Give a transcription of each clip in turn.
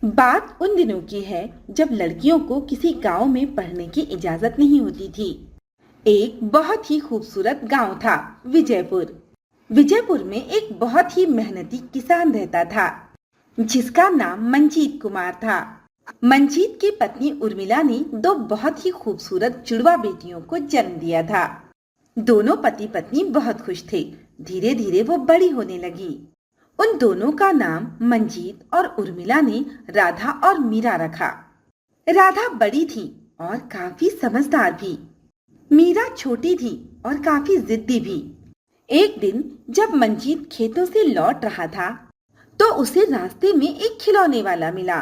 बात उन दिनों की है जब लड़कियों को किसी गांव में पढ़ने की इजाजत नहीं होती थी। एक बहुत ही खूबसूरत गांव था, विजयपुर। विजयपुर में एक बहुत ही मेहनती किसान रहता था, जिसका नाम मंजीत कुमार था। मंजीत की पत्नी उर्मिला ने दो बहुत ही खूबसूरत जुड़वा बेटियों को जन्म दिया था। दोनों पति पत्नी बहुत खुश थे। धीरे धीरे वो बड़ी होने लगी। उन दोनों का नाम मंजीत और उर्मिला ने राधा और मीरा रखा। राधा बड़ी थी और काफी समझदार भी। मीरा छोटी थी और काफी जिद्दी भी। एक दिन जब मंजीत खेतों से लौट रहा था, तो उसे रास्ते में एक खिलौने वाला मिला।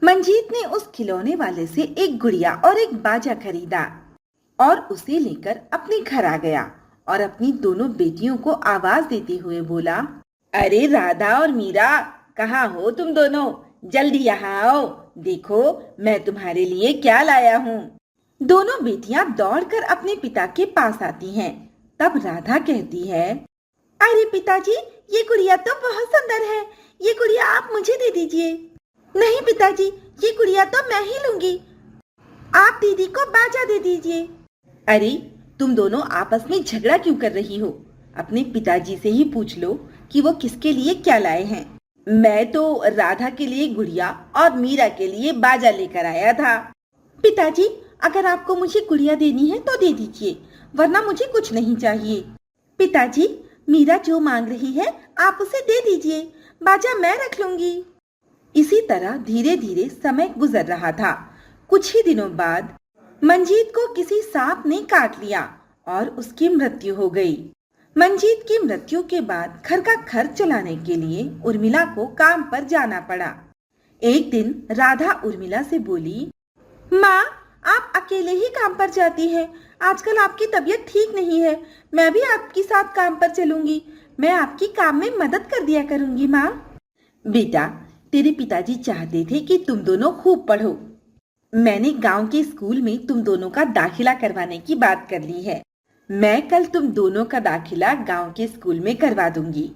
मंजीत ने उस खिलौने वाले से एक गुड़िया और एक बाजा खरीदा और उसे लेकर अपने घर आ गया और अपनी दोनों बेटियों को आवाज देते हुए बोला, अरे राधा और मीरा, कहाँ हो तुम दोनों? जल्दी यहाँ आओ, देखो मैं तुम्हारे लिए क्या लाया हूँ। दोनों बेटियां दौड़कर अपने पिता के पास आती हैं। तब राधा कहती है, अरे पिताजी, ये गुड़िया तो बहुत सुंदर है, ये गुड़िया आप मुझे दे दीजिए। नहीं पिताजी, ये गुड़िया तो मैं ही लूंगी, आप दीदी को बाजा दे दीजिए। अरे तुम दोनों आपस में झगड़ा क्यों कर रही हो? अपने पिताजी से ही पूछ लो कि वो किसके लिए क्या लाए हैं। मैं तो राधा के लिए गुड़िया और मीरा के लिए बाजा लेकर आया था। पिताजी, अगर आपको मुझे गुड़िया देनी है तो दे दीजिए, वरना मुझे कुछ नहीं चाहिए। पिताजी, मीरा जो मांग रही है आप उसे दे दीजिए, बाजा मैं रख लूंगी। इसी तरह धीरे धीरे समय गुजर रहा था। कुछ ही दिनों बाद मंजीत को किसी सांप ने काट लिया और उसकी मृत्यु हो गई। मंजीत की मृत्यु के बाद घर का खर्च चलाने के लिए उर्मिला को काम पर जाना पड़ा। एक दिन राधा उर्मिला से बोली, माँ, आप अकेले ही काम पर जाती हैं। आजकल आपकी तबीयत ठीक नहीं है, मैं भी आपके साथ काम पर चलूंगी। मैं आपकी काम में मदद कर दिया करूंगी। माँ, बेटा, तेरे पिताजी चाहते थे कि तुम दोनों खूब पढ़ो। मैंने गांव के स्कूल में तुम दोनों का दाखिला करवाने की बात कर ली है। मैं कल तुम दोनों का दाखिला गांव के स्कूल में करवा दूंगी।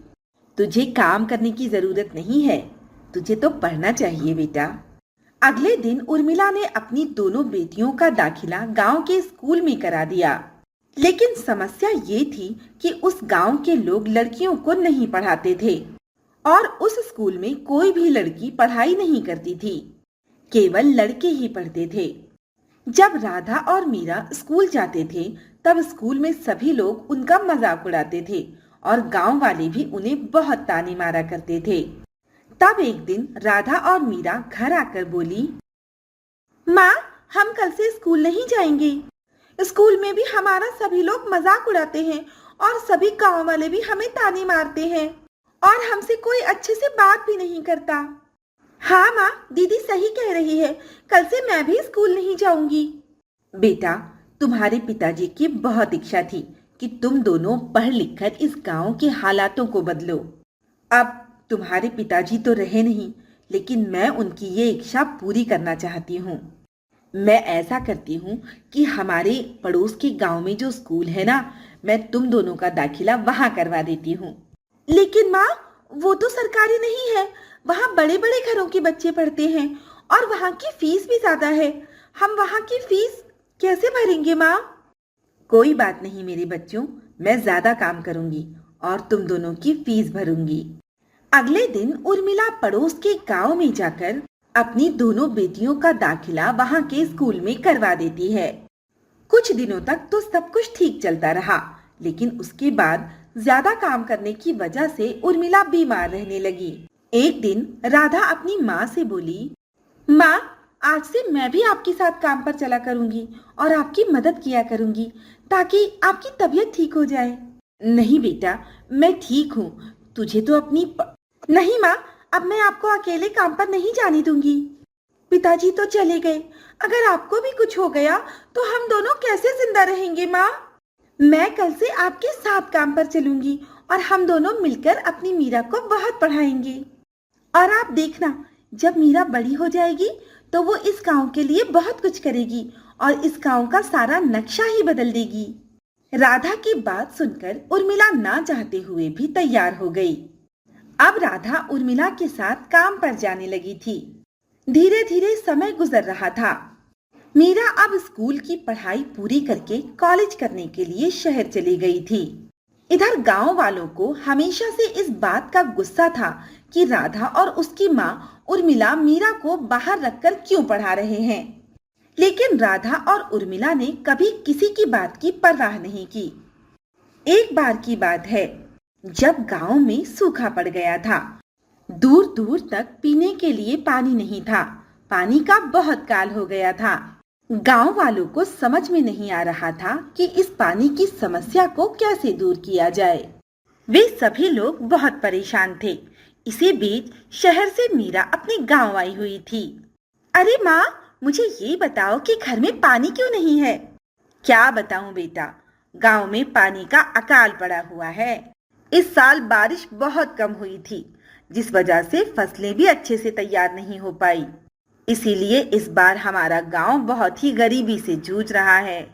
तुझे काम करने की जरूरत नहीं है, तुझे तो पढ़ना चाहिए बेटा। अगले दिन उर्मिला ने अपनी दोनों बेटियों का दाखिला गांव के स्कूल में करा दिया। लेकिन समस्या ये थी कि उस गांव के लोग लड़कियों को नहीं पढ़ाते थे और उस स्कूल में कोई भी लड़की पढ़ाई नहीं करती थी, केवल लड़के ही पढ़ते थे। जब राधा और मीरा स्कूल जाते थे, तब स्कूल में सभी लोग उनका मजाक उड़ाते थे और गांव वाले भी उन्हें बहुत ताने मारा करते थे। तब एक दिन राधा और मीरा घर आकर बोली, माँ, हम कल से स्कूल नहीं जाएंगे। स्कूल में भी हमारा सभी लोग मजाक उड़ाते हैं और सभी गांव वाले भी हमें ताने मारते हैं और हमसे कोई अच्छे से बात भी नहीं करता। हाँ माँ, दीदी सही कह रही है, कल से मैं भी स्कूल नहीं जाऊंगी। बेटा, तुम्हारे पिताजी की बहुत इच्छा थी कि तुम दोनों पढ़ लिख कर इस गांव के हालातों को बदलो। अब तुम्हारे पिताजी तो रहे नहीं, लेकिन मैं उनकी ये इच्छा पूरी करना चाहती हूँ। मैं ऐसा करती हूँ कि हमारे पड़ोस के गांव में जो स्कूल है ना, मैं तुम दोनों का दाखिला वहां करवा देती हूँ। लेकिन माँ, वो तो सरकारी नहीं है, वहाँ बड़े बड़े घरों के बच्चे पढ़ते हैं और वहाँ की फीस भी ज्यादा है। हम वहाँ की फीस कैसे भरेंगे माँ? कोई बात नहीं मेरे बच्चों, मैं ज्यादा काम करूंगी और तुम दोनों की फीस भरूंगी। अगले दिन उर्मिला पड़ोस के गांव में जाकर अपनी दोनों बेटियों का दाखिला वहां के स्कूल में करवा देती है। कुछ दिनों तक तो सब कुछ ठीक चलता रहा, लेकिन उसके बाद ज्यादा काम करने की वजह से उर्मिला बीमार रहने लगी। एक दिन राधा अपनी माँ से बोली, माँ, आज से मैं भी आपके साथ काम पर चला करूंगी और आपकी मदद किया करूंगी ताकि आपकी तबीयत ठीक हो जाए। नहीं बेटा, मैं ठीक हूँ, तुझे तो अपनी नहीं माँ, अब मैं आपको अकेले काम पर नहीं जाने दूंगी। पिताजी तो चले गए, अगर आपको भी कुछ हो गया तो हम दोनों कैसे जिंदा रहेंगे माँ? मैं कल से आपके साथ काम पर चलूंगी और हम दोनों मिलकर अपनी मीरा को बहुत पढ़ाएंगे। और आप देखना, जब मीरा बड़ी हो जाएगी तो वो इस गांव के लिए बहुत कुछ करेगी और इस गांव का सारा नक्शा ही बदल देगी। राधा की बात सुनकर उर्मिला ना चाहते हुए भी तैयार हो गई। अब राधा उर्मिला के साथ काम पर जाने लगी थी। धीरे धीरे समय गुजर रहा था। मीरा अब स्कूल की पढ़ाई पूरी करके कॉलेज करने के लिए शहर चली गई थी। इधर गांव वालों को हमेशा से इस बात का गुस्सा था कि राधा और उसकी माँ उर्मिला मीरा को बाहर रखकर क्यों पढ़ा रहे हैं। लेकिन राधा और उर्मिला ने कभी किसी की बात की परवाह नहीं की। एक बार की बात है, जब गांव में सूखा पड़ गया था। दूर दूर तक पीने के लिए पानी नहीं था। पानी का बहुत काल हो गया था। गांव वालों को समझ में नहीं आ रहा था कि इस पानी की समस्या को कैसे दूर किया जाए। वे सभी लोग बहुत परेशान थे। इसी बीच शहर से मीरा अपने गांव आई हुई थी। अरे माँ, मुझे ये बताओ कि घर में पानी क्यों नहीं है? क्या बताऊं बेटा, गांव में पानी का अकाल पड़ा हुआ है। इस साल बारिश बहुत कम हुई थी, जिस वजह से फसलें भी अच्छे से तैयार नहीं हो पाई। इसीलिए इस बार हमारा गांव बहुत ही गरीबी से जूझ रहा है।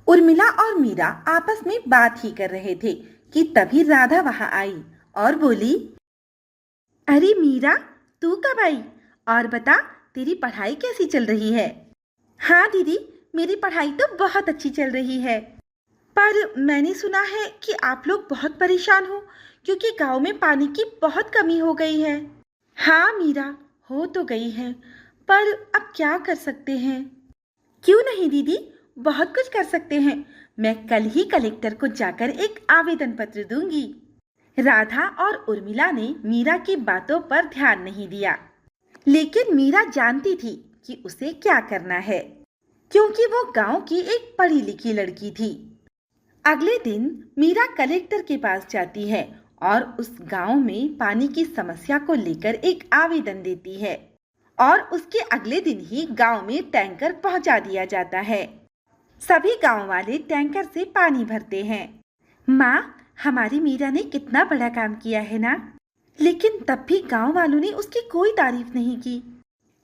उर्मिला और मीरा आपस में बात ही कर रहे थे कि तभी राधा वहां आई और बोली, अरे मीरा, तू कब आई? और बता, तेरी पढ़ाई कैसी चल रही है? हाँ दीदी, मेरी पढ़ाई तो बहुत अच्छी चल रही है। पर मैंने सुना है कि आप लोग बहुत परेशान हो क्योंकि गांव में पानी की बहुत कमी हो गई है। हाँ मीरा, हो तो गई है, पर अब क्या कर सकते हैं? क्यों नहीं दीदी, बहुत कुछ कर सकते हैं। मैं कल ही कलेक्टर को जाकर एक आवेदन पत्र दूंगी। राधा और उर्मिला ने मीरा की बातों पर ध्यान नहीं दिया, लेकिन मीरा जानती थी कि उसे क्या करना है, क्योंकि वो गांव की एक पढ़ी लिखी लड़की थी। अगले दिन मीरा कलेक्टर के पास जाती है और उस गांव में पानी की समस्या को लेकर एक आवेदन देती है और उसके अगले दिन ही गांव में टैंकर पहुंचा दिया जाता है। सभी गांव वाले टैंकर से पानी भरते हैं। माँ, हमारी मीरा ने कितना बड़ा काम किया है ना? लेकिन तब भी गांव वालों ने उसकी कोई तारीफ नहीं की।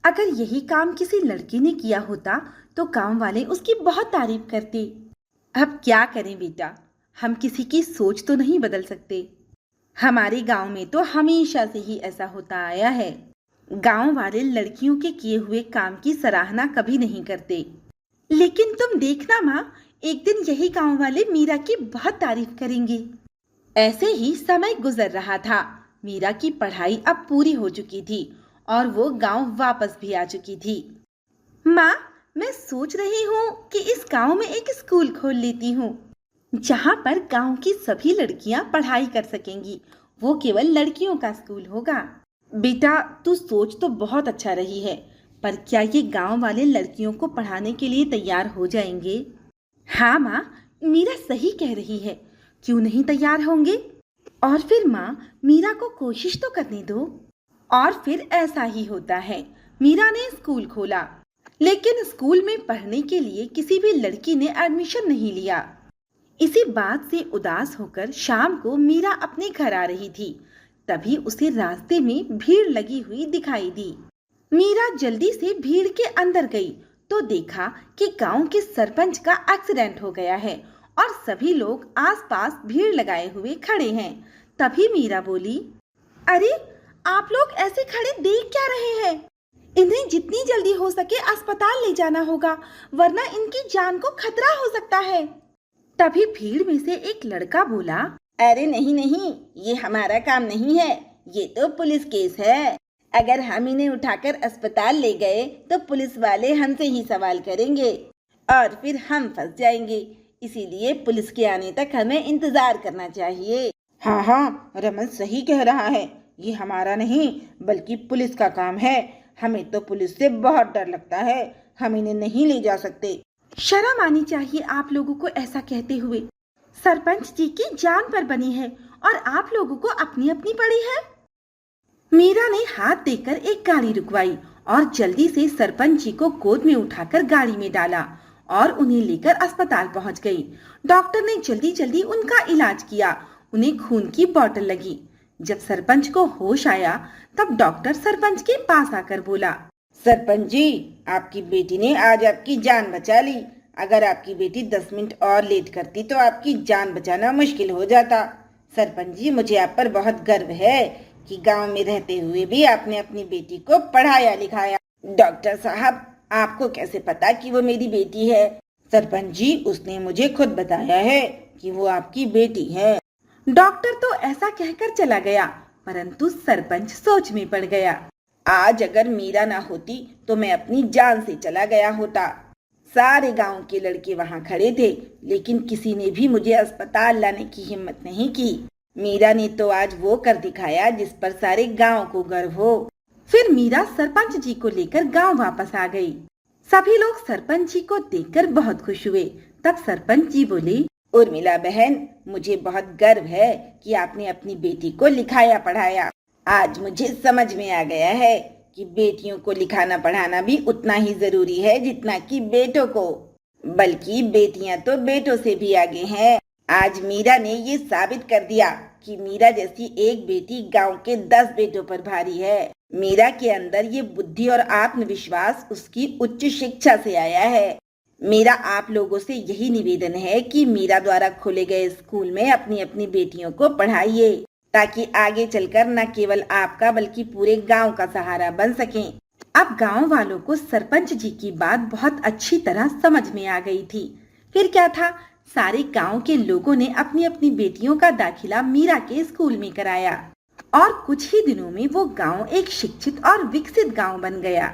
अगर यही काम किसी लड़की ने किया होता तो गांव वाले उसकी बहुत तारीफ करते। अब क्या करें बेटा, हम किसी की सोच तो नहीं बदल सकते। हमारे गांव में तो हमेशा से ही ऐसा होता आया है। गांव वाले लड़कियों के किए हुए काम की सराहना कभी नहीं करते। लेकिन तुम देखना माँ, एक दिन यही गांव वाले मीरा की बहुत तारीफ करेंगे। ऐसे ही समय गुजर रहा था। मीरा की पढ़ाई अब पूरी हो चुकी थी और वो गांव वापस भी आ चुकी थी। माँ, मैं सोच रही हूँ कि इस गांव में एक स्कूल खोल लेती हूँ, जहाँ पर गांव की सभी लड़कियाँ पढ़ाई कर सकेंगी। वो केवल लड़कियों का स्कूल होगा। बेटा, तू सोच तो बहुत अच्छा रही है, पर क्या ये गांव वाले लड़कियों को पढ़ाने के लिए तैयार हो जाएंगे? हाँ माँ, मीरा सही कह रही है, क्यों नहीं तैयार होंगे? और फिर माँ, मीरा को कोशिश तो करने दो। और फिर ऐसा ही होता है। मीरा ने स्कूल खोला, लेकिन स्कूल में पढ़ने के लिए किसी भी लड़की ने एडमिशन नहीं लिया। इसी बात से उदास होकर शाम को मीरा अपने घर आ रही थी। तभी उसे रास्ते में भीड़ लगी हुई दिखाई दी। मीरा जल्दी से भीड़ के अंदर गई तो देखा कि गांव के सरपंच का एक्सीडेंट हो गया है और सभी लोग आसपास भीड़ लगाए हुए खड़े हैं। तभी मीरा बोली, अरे, आप लोग ऐसे खड़े देख क्या रहे हैं? इन्हें जितनी जल्दी हो सके अस्पताल ले जाना होगा, वरना इनकी जान को खतरा हो सकता है। तभी भीड़ में से एक लड़का बोला, अरे नहीं नहीं, ये हमारा काम नहीं है, ये तो पुलिस केस है। अगर हम इन्हें उठाकर अस्पताल ले गए तो पुलिस वाले हमसे ही सवाल करेंगे और फिर हम फंस जाएंगे। इसीलिए पुलिस के आने तक हमें इंतजार करना चाहिए। हाँ हाँ, रमन सही कह रहा है, ये हमारा नहीं बल्कि पुलिस का काम है। हमें तो पुलिस से बहुत डर लगता है, हम इन्हें नहीं ले जा सकते। शर्म आनी चाहिए आप लोगों को ऐसा कहते हुए। सरपंच जी की जान पर बनी है और आप लोगों को अपनी अपनी पड़ी है। मीरा ने हाथ देकर एक गाड़ी रुकवाई और जल्दी से सरपंच जी को गोद में उठाकर गाड़ी में डाला और उन्हें लेकर अस्पताल पहुंच गई। डॉक्टर ने जल्दी जल्दी उनका इलाज किया। उन्हें खून की बोतल लगी। जब सरपंच को होश आया तब डॉक्टर सरपंच के पास आकर बोला, सरपंच जी, आपकी बेटी ने आज आपकी जान बचा ली। अगर आपकी बेटी 10 मिनट और लेट करती तो आपकी जान बचाना मुश्किल हो जाता। सरपंच जी, मुझे आप पर बहुत गर्व है कि गांव में रहते हुए भी आपने अपनी बेटी को पढ़ाया लिखाया। डॉक्टर साहब, आपको कैसे पता कि वो मेरी बेटी है? सरपंच जी, उसने मुझे खुद बताया है कि वो आपकी बेटी है। डॉक्टर तो ऐसा कहकर चला गया, परंतु सरपंच सोच में पड़ गया। आज अगर मीरा ना होती तो मैं अपनी जान से चला गया होता। सारे गांव के लड़के वहां खड़े थे, लेकिन किसी ने भी मुझे अस्पताल लाने की हिम्मत नहीं की। मीरा ने तो आज वो कर दिखाया जिस पर सारे गांव को गर्व हो। फिर मीरा सरपंच जी को लेकर गांव वापस आ गई। सभी लोग सरपंच जी को देखकर बहुत खुश हुए। तब सरपंच जी बोले, उर्मिला बहन, मुझे बहुत गर्व है कि आपने अपनी बेटी को लिखाया पढ़ाया। आज मुझे समझ में आ गया है कि बेटियों को लिखाना पढ़ाना भी उतना ही जरूरी है जितना कि बेटों को। बल्कि बेटियां तो बेटों से भी आगे हैं। आज मीरा ने ये साबित कर दिया कि मीरा जैसी एक बेटी गांव के 10 बेटों पर भारी है। मीरा के अंदर ये बुद्धि और आत्मविश्वास उसकी उच्च शिक्षा से आया है। मेरा आप लोगों से यही निवेदन है कि मीरा द्वारा खोले गए स्कूल में अपनी अपनी बेटियों को पढ़ाइए, ताकि आगे चलकर न केवल आपका बल्कि पूरे गांव का सहारा बन सकें। अब गांव वालों को सरपंच जी की बात बहुत अच्छी तरह समझ में आ गई थी। फिर क्या था, सारे गांव के लोगों ने अपनी अपनी बेटियों का दाखिला मीरा के स्कूल में कराया और कुछ ही दिनों में वो गांव एक शिक्षित और विकसित गांव बन गया।